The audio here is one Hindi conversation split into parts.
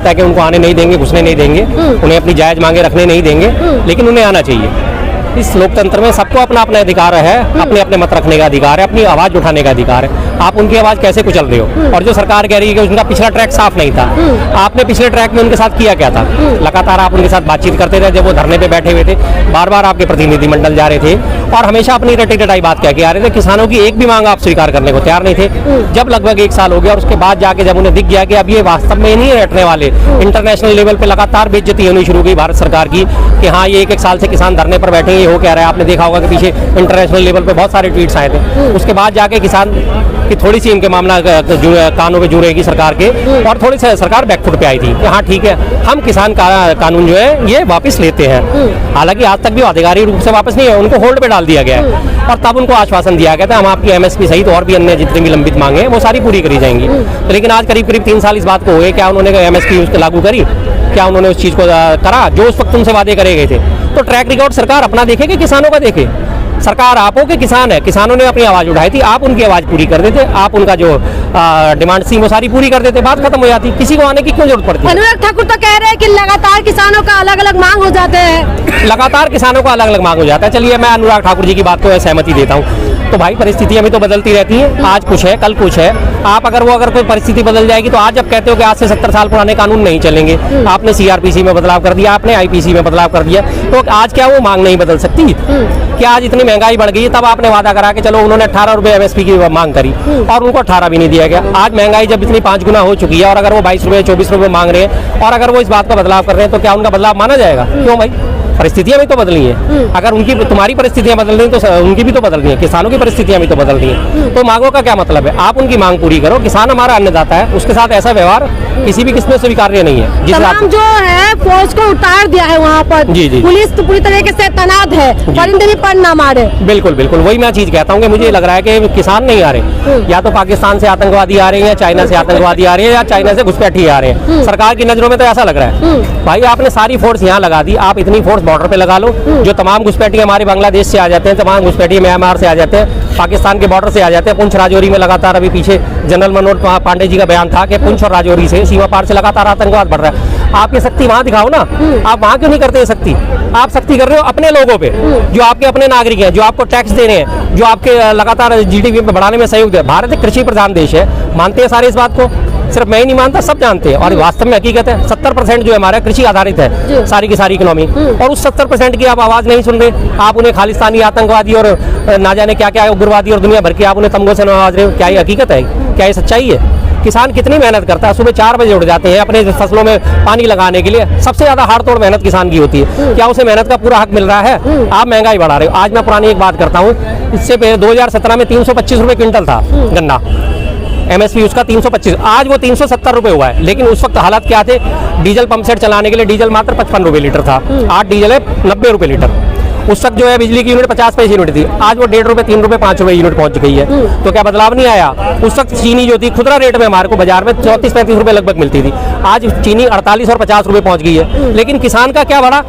लगता है कि उनको आने नहीं देंगे, घुसने नहीं देंगे, उन्हें अपनी जायज़ मांगे रखने नहीं देंगे, लेकिन उन्हें आना चाहिए। इस लोकतंत्र में सबको अपना अपना अधिकार है, अपने अपने मत रखने का अधिकार है, अपनी आवाज़ उठाने का अधिकार है। आप उनकी आवाज़ कैसे कुचल रहे हो? और जो सरकार कह रही है कि उनका पिछला ट्रैक साफ नहीं था, आपने पिछले ट्रैक में उनके साथ किया क्या था? लगातार आप उनके साथ बातचीत करते रहे, जब वो धरने पे बैठे हुए थे, बार बार आपके प्रतिनिधिमंडल जा रहे थे और हमेशा अपनी रटी रटाई बात कह के आ रहे थे। किसानों की एक भी मांग आप स्वीकार करने को तैयार नहीं थे। जब लगभग 1 साल हो गया और उसके बाद जाके जब उन्हें दिख गया कि अब ये वास्तव में नहीं हटने वाले, इंटरनेशनल लेवल पे लगातार बेइज्जती होनी शुरू हुई भारत सरकार की कि हाँ ये 1 साल से किसान धरने पर बैठे, ये हो क्या रहा है। आपने देखा होगा कि पीछे इंटरनेशनल लेवल पे बहुत सारे ट्वीट्स आए थे। उसके बाद जाके किसान की थोड़ी सी इनके मामला कानों पे जुड़ेगी सरकार के, और थोड़ी सी सरकार बैकफुट पे आई थी कि हाँ ठीक है, हम किसान कानून जो है ये वापस लेते हैं। हालांकि आज तक भी आधिकारिक रूप से वापस नहीं है, उनको होल्ड पे डाल दिया गया है। और तब उनको आश्वासन दिया गया था हम आपकी MSP सहित और भी अन्य जितनी भी लंबित मांगे हैं वो सारी पूरी करी जाएंगी। लेकिन आज करीब 3 साल इस बात को हुए, क्या उन्होंने MSP उसको लागू करी? क्या उन्होंने उस चीज़ को करा जो उस वक्त उनसे वादे करे गए थे? तो ट्रैक रिकॉर्ड सरकार अपना देखे कि किसानों का देखे? सरकार आप हो कि किसान है? किसानों ने अपनी आवाज़ उठाई थी, आप उनकी आवाज़ पूरी कर देते, आप उनका जो डिमांड थी वो सारी पूरी कर देते, बात खत्म हो जाती। किसी को आने की क्यों जरूरत पड़ती है? अनुराग ठाकुर तो कह रहे हैं कि लगातार किसानों का अलग अलग मांग हो जाते हैं। लगातार किसानों का अलग अलग मांग हो जाता है। चलिए मैं अनुराग ठाकुर जी की बात को सहमति देता हूँ। तो भाई परिस्थितियां भी तो बदलती रहती हैं, आज कुछ है कल कुछ है। आप अगर कोई परिस्थिति बदल जाएगी तो आज जब कहते हो कि आज से 70 साल पुराने कानून नहीं चलेंगे, आपने CRPC में बदलाव कर दिया, आपने IPC में बदलाव कर दिया, तो आज क्या वो मांग नहीं बदल सकती? क्या आज इतनी महंगाई बढ़ गई, तब आपने वादा करा कि चलो उन्होंने 18 रुपये MSP की मांग करी और उनको 18 भी नहीं दिया गया। आज महंगाई जब इतनी 5 गुना हो चुकी है और अगर वो 22 रुपये 24 रुपये मांग रहे हैं और अगर वो इस बात का बदलाव कर रहे हैं तो क्या उनका बदलाव माना जाएगा? क्यों भाई, परिस्थितियां भी तो बदली हैं। अगर उनकी तुम्हारी परिस्थितियां बदल रही हैं तो उनकी भी तो बदल रही हैं, किसानों की परिस्थितियां भी तो बदल रही हैं। तो मांगों का क्या मतलब है? आप उनकी मांग पूरी करो। किसान हमारा अन्नदाता है, उसके साथ ऐसा व्यवहार किसी भी किस्म स्वीकार्य नहीं है। तमाम जो है फौज को उतार दिया है वहाँ पर, जी। पुलिस तो पूरी तरीके से तैनात है, परिंदे भी पर ना मारे। बिल्कुल बिल्कुल, वही मैं चीज कहता हूँ कि मुझे लग रहा है कि किसान नहीं आ रहे, या तो पाकिस्तान से आतंकवादी आ रहे हैं, या चाइना से आतंकवादी आ रहे हैं, या चाइना से घुसपैठी आ रहे हैं। सरकार की नजरों में तो ऐसा लग रहा है। भाई आपने सारी फोर्स यहाँ लगा दी, आप इतनी फोर्स बॉर्डर पे लगा लो। जो तमाम घुसपैठी हमारे बांग्लादेश से आ जाते हैं, तमाम घुसपैठी म्यांमार से आ जाते हैं, पाकिस्तान के बॉर्डर से आ जाते हैं। पुंछ राजौरी में लगातार अभी पीछे जनरल मनोज पांडे जी का बयान था कि पुंछ और राजौरी से सीमा पार से लगातार आतंकवाद बढ़ रहा है। आप ये शक्ति वहां दिखाओ ना, आप वहां क्यों नहीं करते शक्ति? आप शक्ति कर रहे हो अपने लोगों पे, जो आपके अपने नागरिक हैं, जो आपको टैक्स दे रहे हैं, जो आपके लगातार GDP में बढ़ाने में सहयोग दे। भारत एक कृषि प्रधान देश है, मानते हैं सारे इस बात को, सिर्फ मैं ही नहीं मानता, सब जानते हैं। और वास्तव में हकीकत है 70% जो हमारा कृषि आधारित है सारी की सारी इकोनॉमी, और उस 70% की आप आवाज नहीं सुन रहे। आप उन्हें खालिस्तानी आतंकवादी और ना जाने क्या क्या उग्रवादी और दुनिया भर के आप उन्हें तमगों से नवाज रहे हो। क्या ये हकीकत है? क्या ये सच्चाई है? किसान कितनी मेहनत करता है, सुबह 4 बजे उठ जाते हैं अपने फसलों में पानी लगाने के लिए। सबसे ज्यादा हाड़-तोड़ मेहनत किसान की होती है। क्या उसे मेहनत का पूरा हक मिल रहा है? आप महंगाई बढ़ा रहे हो। आज मैं पुरानी एक बात करता हूँ, इससे पहले 2017 में 325 रुपये क्विंटल था गन्ना, MSP उसका 325, आज वो 370 रुपये हुआ है। लेकिन उस वक्त हालात क्या थे? डीजल पंप सेट चलाने के लिए डीजल मात्र 55 रुपये लीटर था, आज डीजल है 90 रुपये लीटर। उस वक्त जो है बिजली की यूनिट 50 पैसे यूनिट थी, आज वो 1.5 रुपये 3 रुपये 5 रुपये यूनिट पहुंच गई है। तो क्या बदलाव नहीं आया? उस वक्त चीनी जो थी खुदरा रेट में हमारे को बाजार में 34-35 रुपये लगभग मिलती थी, आज चीनी 48 और 50 रुपये पहुंच गई है। लेकिन किसान का क्या बढ़ा?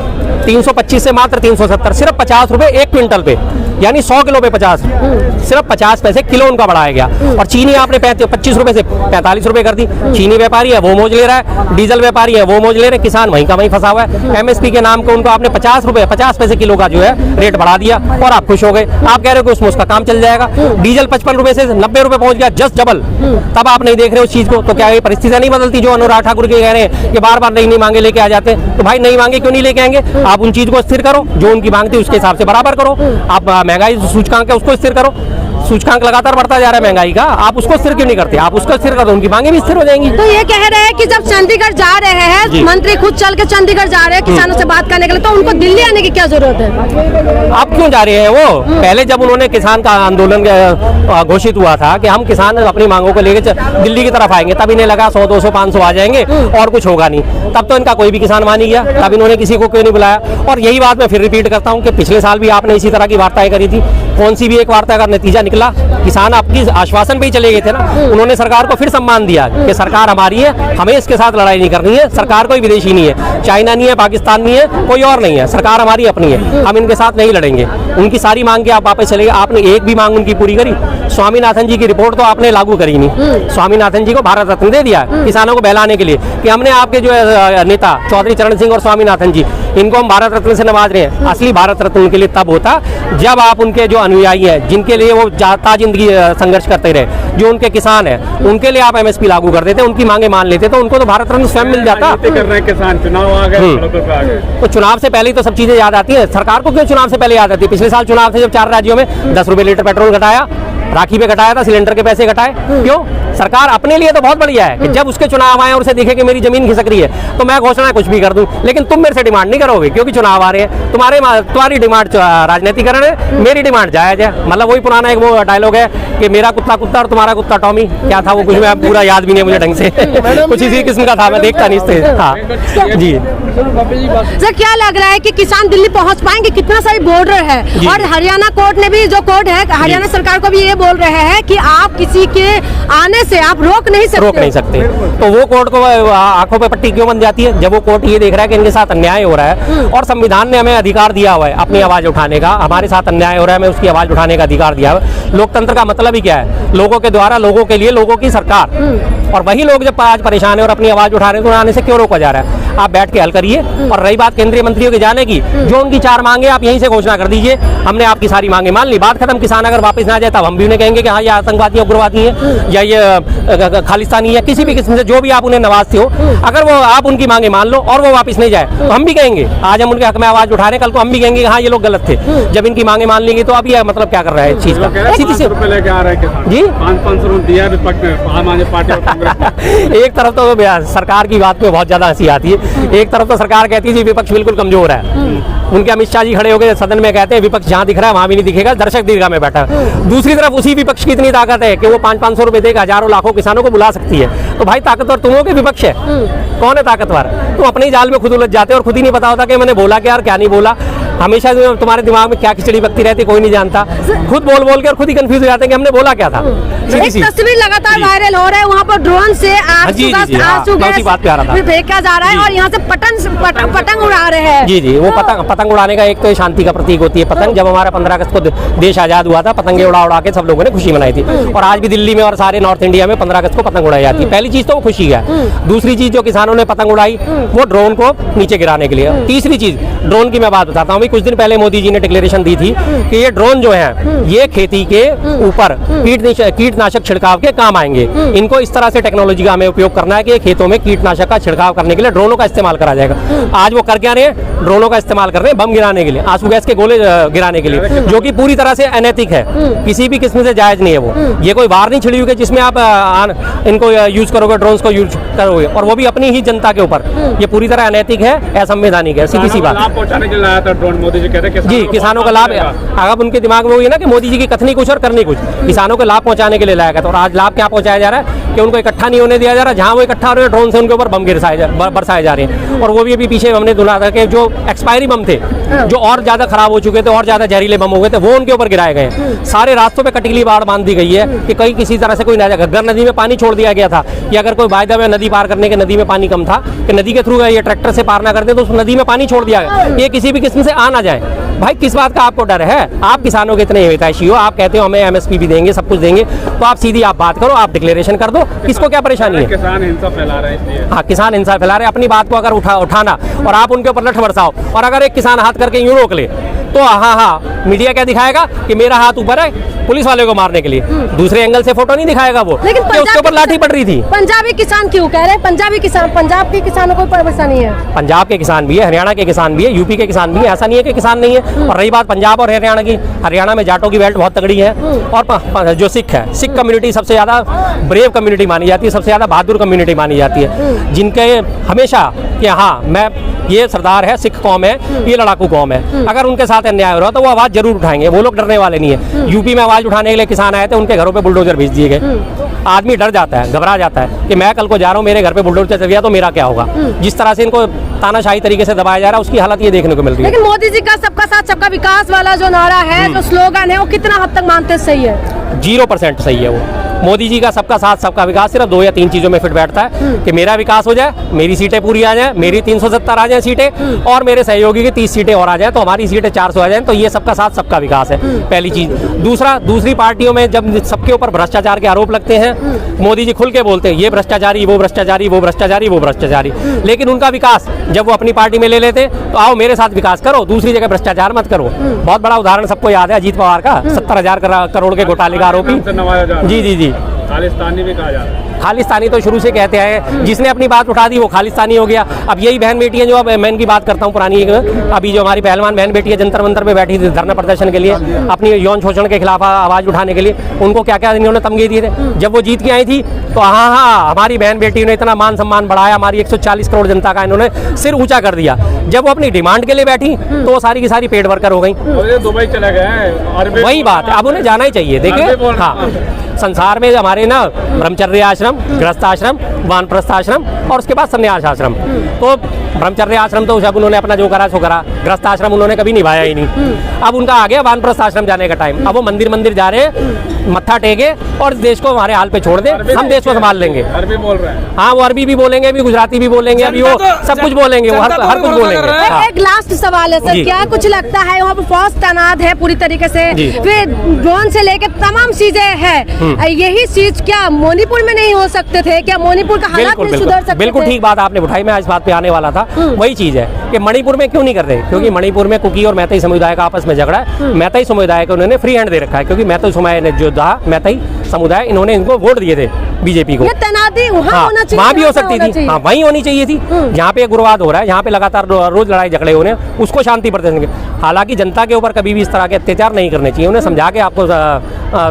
325 से मात्र 370, सिर्फ 50 रुपये 1 क्विंटल पे, यानी 100 किलो पे 50, सिर्फ 50 पैसे किलो उनका बढ़ाया गया। और चीनी आपने 25 रुपये से 45 रुपये कर दी। चीनी व्यापारी है वो मौज ले रहा है, डीजल व्यापारी है वो मौज ले रहे, किसान वहीं का वहीं फंसा हुआ है। MSP के नाम को उनको आपने 50 रुपये 50 पैसे किलो का जो है रेट बढ़ा दिया और आप खुश हो गए। आप कह रहे हो कि उसमें उसका काम चल जाएगा। डीजल 55 रुपये से 90 रुपये पहुंच गया, जस्ट डबल। तब आप नहीं देख रहे उस चीज को। तो क्या ये परिस्थितियां नहीं बदलती जो अनुराग ठाकुर के कह रहे हैं कि बार बार नई मांगे लेके आ जाते हैं? तो भाई नई मांगे क्यों नहीं लेके आएंगे? आप उन चीज को स्थिर करो, जो उनकी मांग थी उसके हिसाब से बराबर करो। आप महंगाई सूचकांक है उसको स्थिर करो, सूचकांक लगातार बढ़ता जा रहा है महंगाई का, आप उसको स्थिर क्यों नहीं करते? आप उसको स्थिर कर दो, उनकी मांगे भी स्थिर हो जाएंगी। तो ये कह रहे हैं कि जब चंडीगढ़ जा रहे हैं, मंत्री खुद चल के चंडीगढ़ जा रहे हैं किसानों से बात करने के लिए, तो उनको दिल्ली आने की क्या जरूरत है? आप क्यों जा रहे हैं? वो पहले जब उन्होंने किसान का आंदोलन घोषित हुआ था कि हम किसान अपनी मांगों को लेकर दिल्ली की तरफ आएंगे, तब इन्हें लगा 100, 200, 500 आ जाएंगे और कुछ होगा नहीं। तब तो इनका कोई भी किसान मान ही गया, तब इन्होंने किसी को क्यों नहीं बुलाया। और यही बात मैं फिर रिपीट करता हूँ कि पिछले साल भी आपने इसी तरह की वार्ताएं करी थी, कौन सी भी एक वार्ता का नतीजा निकल निकला, किसान आपकी आश्वासन पे ही चले गए थे ना। उन्होंने सरकार को फिर सम्मान दिया कि सरकार हमारी है, हमें इसके साथ लड़ाई नहीं करनी है, सरकार कोई विदेशी नहीं है, चाइना नहीं है, पाकिस्तान नहीं है, कोई और नहीं है, सरकार हमारी अपनी है, हम इनके साथ नहीं लड़ेंगे। उनकी सारी मांग के आप वापस चले गए, आपने एक भी मांग उनकी पूरी करी? स्वामीनाथन जी की रिपोर्ट तो आपने लागू करी नहीं। स्वामीनाथन जी को भारत रत्न दे दिया किसानों को बहलाने के लिए कि हमने आपके जो नेता चौधरी चरण सिंह और स्वामीनाथन जी, इनको हम भारत रत्न से नवाज रहे हैं। असली भारत रत्न उनके लिए तब होता जब आप उनके जो अनुयायी हैं, जिनके लिए वो जाता जिंदगी संघर्ष करते रहे, जो उनके किसान हैं, उनके लिए आप एमएसपी लागू कर देते, उनकी मांगे मान लेते, तो उनको तो भारत रत्न स्वयं मिल जाता। कर रहे हैं किसान, चुनाव आ गए, तो चुनाव से पहले ही तो सब चीजें याद आती है। सरकार को क्यों चुनाव से पहले याद आती है? पिछले साल चुनाव थे जब 4 राज्यों में 10 रुपए लीटर पेट्रोल घटाया, राखी पे घटाया था, सिलेंडर के पैसे घटाए। क्यों? सरकार अपने लिए तो बहुत बढ़िया है कि जब उसके चुनाव आए और उसे दिखे कि मेरी जमीन खिसक रही है तो मैं घोषणा कुछ भी कर दूं, लेकिन तुम मेरे से डिमांड नहीं करोगे क्योंकि चुनाव आ रहे हैं। तुम्हारी डिमांड राजनीतिकरण है, मेरी डिमांड जायज है। मतलब वही पुराना एक वो डायलॉग है कि मेरा कुत्ता कुत्ता और तुम्हारा कुत्ता टॉमी, क्या था वो कुछ मैं पूरा याद भी नहीं मुझे ढंग से कुछ इसी किस्म का था, मैं देखता नहीं इससे। हाँ जी सर, क्या लग रहा है कि किसान दिल्ली पहुंच पाएंगे? कितना सारी बॉर्डर है और हरियाणा कोर्ट ने भी जो कोर्ट है, हरियाणा सरकार को भी ये बोल रहे हैं कि आप किसी के आने से आप रोक नहीं सकते। तो वो कोर्ट को आंखों पे पट्टी क्यों बन जाती है जब वो कोर्ट ये देख रहा है कि इनके साथ अन्याय हो रहा है और संविधान ने हमें अधिकार दिया हुआ है अपनी आवाज उठाने का। हमारे साथ अन्याय हो रहा है, हमें उसकी आवाज उठाने का अधिकार दिया हुआ है। लोकतंत्र का मतलब ही क्या है? लोगों के द्वारा, लोगों के लिए, लोगों की सरकार। और वही लोग जब आज परेशान है और अपनी आवाज उठा रहे हैं तो आने से क्यों रोका जा रहा है? आप बैठ के हल करिए। और रही बात केंद्रीय मंत्रियों के जाने की, जो उनकी 4 मांगे आप यहीं से घोषणा कर दीजिए, हमने आपकी सारी मांगे मान ली, बात खत्म। किसान अगर वापस ना जाए तब हम भी उन्हें कहेंगे कि हाँ ये आतंकवादी, उग्रवादी है या ये खालिस्तानी है, किसी भी किस्म से जो भी आप उन्हें नवाजते हो, अगर वो आप उनकी मांगे मान लो और वो वापस नहीं जाए तो हम भी कहेंगे, आज हम उनके हक में आवाज उठा रहे हैं, कल को हम भी कहेंगे हाँ ये लोग गलत थे जब इनकी मांगे मान लेंगे। तो अब ये मतलब क्या कर रहा है इस चीज का? सीधी से लेके आ रहे हैं जी 500 दिया विपक्ष ने, आम आदमी पार्टी और कांग्रेस। एक तरफ तो सरकार की बात पे बहुत ज्यादा हंसी आती है, एक तरफ तो सरकार कहती है जी विपक्ष बिल्कुल कमजोर है। उनके अमित शाह जी खड़े हो गए सदन में, कहते हैं विपक्ष जहां दिख रहा है वहां भी नहीं दिखेगा, दर्शक दीर्घा में बैठा है। दूसरी तरफ उसी विपक्ष की इतनी ताकत है कि वो 500-500 रुपए देकर हजारों लाखों किसानों को बुला सकती है। तो भाई ताकतवर तुम हो कि विपक्ष है? कौन है ताकतवर? तुम अपने ही जाल में खुद उलझ जाते हो और खुद ही नहीं पता होता कि मैंने बोला क्या और क्या नहीं बोला। हमेशा तुम्हारे दिमाग में क्या खिचड़ी बकती रहती है कोई नहीं जानता, खुद बोल बोल के और खुद ही कंफ्यूज हो जाते हैं कि हमने बोला क्या था। एक तस्वीर लगातार वायरल हो रहा है, वहाँ पर ड्रोन से आंसू गैस फेंका जा रहा है और यहाँ से पतंग उड़ा रहे हैं। जी वो पतंग उड़ाने का एक तो शांति का प्रतीक होती है पतंग। जब हमारा 15 अगस्त को देश आजाद हुआ था, पतंगे उड़ा उड़ा के सब लोगों ने खुशी मनाई थी और आज भी दिल्ली में और सारे नॉर्थ इंडिया में 15 अगस्त को पतंग उड़ाई जाती है। पहली चीज तो वो खुशी है। दूसरी चीज जो किसानों ने पतंग उड़ाई वो ड्रोन को नीचे गिराने के लिए। तीसरी चीज ड्रोन की मैं बात बताता हूँ। कुछ दिन पहले मोदी जी ने डिक्लेरेशन दी थी कि ये ड्रोन जो है ये खेती के ऊपर कीटनाशक छिड़काव के काम आएंगे। इनको इस तरह से टेक्नोलॉजी का हमें उपयोग करना है कि खेतों में कीटनाशक का छिड़काव करने के लिए ड्रोनों का इस्तेमाल करा जाएगा। आज वो कर क्या रहे हैं? ड्रोनों का इस्तेमाल कर रहे हैं बम गिराने के लिए, आंसू गैस के गोले गिराने के लिए, जो कि पूरी तरह से अनैतिक है, किसी भी किस्म से जायज नहीं है वो। ये कोई वार नहीं छिड़ी हुई जिसमें आप इनको यूज करोगे, ड्रोन को यूज करोगे और वो भी अपनी ही जनता के ऊपर। ये पूरी तरह अनैतिक है, असंवैधानिक है, सीधी सी बात। पहुंचाने के लिए आया था ड्रोन, मोदी जी कहते हैं जी किसानों का लाभ। अब उनके दिमाग में वही है ना कि मोदी जी की कथनी कुछ और करनी कुछ, किसानों को लाभ पहुंचाने के लिए लाया गया था। और आज लाभ क्या पहुंचाया जा रहा है कि उनको इकट्ठा नहीं होने दिया जा रहा। जहां वो इकट्ठा हो रहे हैं ड्रोन से उनके ऊपर बम बरसाए जा रहे हैं। और वो भी अभी पीछे हमने सुना था कि जो एक्सपायरी बम थे, जो और ज्यादा खराब हो चुके थे और ज्यादा जहरीले बम हो गए थे, वो उनके ऊपर गिराए गए। सारे रास्तों पे कटीली बाड़ बांध दी गई है कि कहीं किसी तरह से कोई ना जाए। घग्गर नदी में पानी छोड़ दिया गया था कि अगर कोई वायदा में नदी पार करने के, नदी में पानी कम था कि नदी के थ्रू ये ट्रैक्टर से पार ना करते तो उस नदी में पानी छोड़ दिया गया, ये किसी भी किस्म से आ ना जाए। भाई किस बात का आपको डर है? आप किसानों के इतने हितैषी हो, आप कहते हो हमें एमएसपी भी देंगे, सब कुछ देंगे, तो आप सीधी आप बात करो, आप डिक्लेरेशन कर दो। किसको क्या परेशानी है? किसान हिंसा फैला रहे हैं। हाँ किसान हिंसा फैला रहे हैं। अपनी बात को अगर उठाना और आप उनके ऊपर लठ बरसाओ और अगर एक किसान हाथ करके यूं रोक ले तो हाँ मीडिया क्या दिखाएगा कि मेरा हाथ ऊपर है पुलिस वाले को मारने के लिए। दूसरे एंगल से फोटो नहीं दिखाएगा वो कि उसके ऊपर लाठी पड़ रही थी। पंजाबी किसान क्यों कह रहे हैं? पंजाबी किसान, पंजाब के किसानों को परेशानी है। पंजाब के किसान भी है, हरियाणा के किसान भी है, यूपी के किसान भी है, ऐसा नहीं है कि किसान नहीं है। और रही बात पंजाब और हरियाणा की, हरियाणा में जाटों की बेल्ट बहुत तगड़ी है और जो सिख है, सिख कम्युनिटी सबसे ज्यादा ब्रेव कम्युनिटी मानी जाती है, सबसे ज्यादा बहादुर कम्युनिटी मानी जाती है, जिनके हमेशा कि हाँ मैं ये सरदार है, सिख कौम है, ये लड़ाकू कौम है। अगर उनके साथ अन्याय हो रहा तो वो आवाज जरूर उठाएंगे, वो लोग डरने वाले नहीं है। यूपी में आवाज उठाने के लिए किसान आए थे, उनके घरों पे बुलडोजर भेज दिए गए। आदमी डर जाता है, घबरा जाता है कि मैं कल को जा रहा हूँ, मेरे घर पे बुलडोजर चल गया तो मेरा क्या होगा। जिस तरह से इनको तानाशाही तरीके से दबाया जा रहा है उसकी हालत ये देखने को मिल रही है। लेकिन मोदी जी का सबका साथ सबका विकास वाला जो नारा है, जो स्लोगन है, वो कितना हद तक मानते सही है? 0% सही है वो। मोदी जी का सबका साथ सबका विकास सिर्फ 2 या 3 चीजों में फिट बैठता है कि मेरा विकास हो जाए, मेरी सीटें पूरी आ जाएं, मेरी 370 आ जाएं सीटें और मेरे सहयोगी की 30 सीटें और आ जाएं तो हमारी सीटें 400 आ जाएं, तो ये सबका साथ सबका विकास है पहली चीज। दूसरी पार्टियों में जब सबके ऊपर भ्रष्टाचार के आरोप लगते हैं, मोदी जी खुल के बोलते हैं ये भ्रष्टाचारी, वो भ्रष्टाचारी, वो भ्रष्टाचारी, वो भ्रष्टाचारी, लेकिन उनका विकास जब वो अपनी पार्टी में ले लेते तो आओ मेरे साथ विकास करो, दूसरी जगह भ्रष्टाचार मत करो। बहुत बड़ा उदाहरण सबको याद है अजीत पवार का, 70,000 करोड़ के घोटाले का आरोपी। जी खालिस्तानी भी कहा जाता है। खालिस्तानी तो शुरू से कहते हैं, जिसने अपनी बात उठा दी वो खालिस्तानी हो गया। अब यही बहन बेटियां जो, अब मैं इनकी बात करता हूँ पुरानी, अभी जो हमारी पहलवान बहन बेटियां जंतर मंतर में बैठी थी धरना प्रदर्शन के लिए, अपनी यौन शोषण के खिलाफ आवाज उठाने के लिए, उनको क्या क्या इन्होंने तमगे दिए थे। जब वो जीत के आई थी तो हाँ हमारी बहन बेटियों ने इतना मान सम्मान बढ़ाया, हमारी 140 करोड़ जनता का इन्होंने सिर ऊंचा कर दिया। जब वो अपनी डिमांड के लिए बैठी तो वो सारी की सारी पेड वर्कर हो गई। दुबई चले गए, वही बात है, अब उन्हें जाना ही चाहिए। देखिए हाँ, संसार में हमारे ना ब्रह्मचर्य आश्रम, गृहस्थ आश्रम, वानप्रस्थ आश्रम और उसके बाद संन्यास आश्रम। तो ब्रह्मचर्य आश्रम तो जब उन्होंने अपना जो करा सो करा, गृहस्थ आश्रम उन्होंने कभी निभाया ही नहीं। अब उनका आ गया वानप्रस्थ आश्रम जाने का टाइम। अब वो मंदिर जा रहे हैं, मत्था टेके और देश को हमारे हाल पे छोड़ दे, हम देश को संभाल लेंगे। अरबी बोल रहे हैं। हाँ, वो अरबी भी बोलेंगे, अभी गुजराती भी बोलेंगे, अभी वो सब कुछ बोलेंगे, वो हर कुछ बोलेंगे। एक लास्ट सवाल है सर, क्या कुछ लगता है वहाँ पर फौज तैनात है पूरी तरीके से, फिर ड्रोन से लेकर तमाम चीजें है, यही चीज क्या मणिपुर में नहीं हो सकते थे? क्या मणिपुर का हालात नहीं सुधर सकते? बिल्कुल ठीक बात आपने उठाई, मैं इस बात पे आने वाला था। वही चीज है कि मणिपुर में क्यों नहीं कर रहे, क्योंकि मणिपुर में कुकी और मैतेई समुदाय का आपस में झगड़ा है। मैतेई समुदाय को उन्होंने फ्री हैंड दे रखा है, क्योंकि मैतेई समुदाय ने जो मैतेई समुदाय इन्होंने इनको वोट दिए थे बीजेपी को। ये तैनाती वहाँ होना चाहिए, वहाँ भी हो सकती थी, हाँ वहीं होनी चाहिए थी। जहाँ पे उग्रवाद हो रहा है, जहाँ पे लगातार रोज लड़ाई झगड़े हो रहे हैं, उसको शांति प्रदर्शन के। हालांकि जनता के ऊपर कभी भी इस तरह के अत्याचार नहीं करने चाहिए, उन्हें समझा के आपको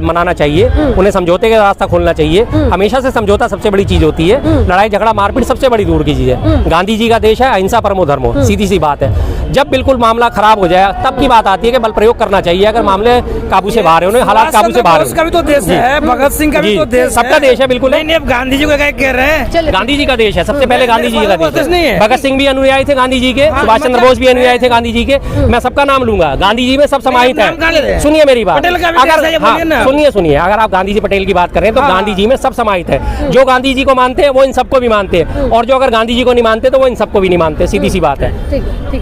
मनाना चाहिए, उन्हें समझौते का रास्ता खोलना चाहिए। हमेशा से समझौता सबसे बड़ी चीज होती है, लड़ाई झगड़ा मारपीट सबसे बड़ी दूर की चीज है। गांधी जी का देश है, अहिंसा परमो धर्मो, सीधी सी बात है। जब बिल्कुल मामला खराब हो जाए तब की बात आती है कि बल प्रयोग करना चाहिए, अगर मामले काबू से बाहर है, हालात काबू से बाहर का भी तो देश है, भगत सिंह का भी तो देश, सबका देश है। बिल्कुल नहीं, अब गांधी जी को क्या कह रहे हैं? गांधी जी का देश है, सबसे पहले गांधी जी का देश नहीं है। भगत सिंह भी अनुयायी थे गांधी जी के, सुभाष चंद्र बोस भी अनुयायी थे गांधी जी के, मैं सबका नाम लूंगा। गांधी जी में सब समाहित है। सुनिए मेरी बात, अगर सुनिए, अगर आप गांधी जी पटेल की बात कर रहे हैं तो गांधी जी में सब समाहित है। जो गांधी जी को मानते हैं वो इन सबको भी मानते हैं, और जो अगर गांधी जी को नहीं मानते तो वो इन सबको भी नहीं मानते, सीधी सी बात है। ठीक है।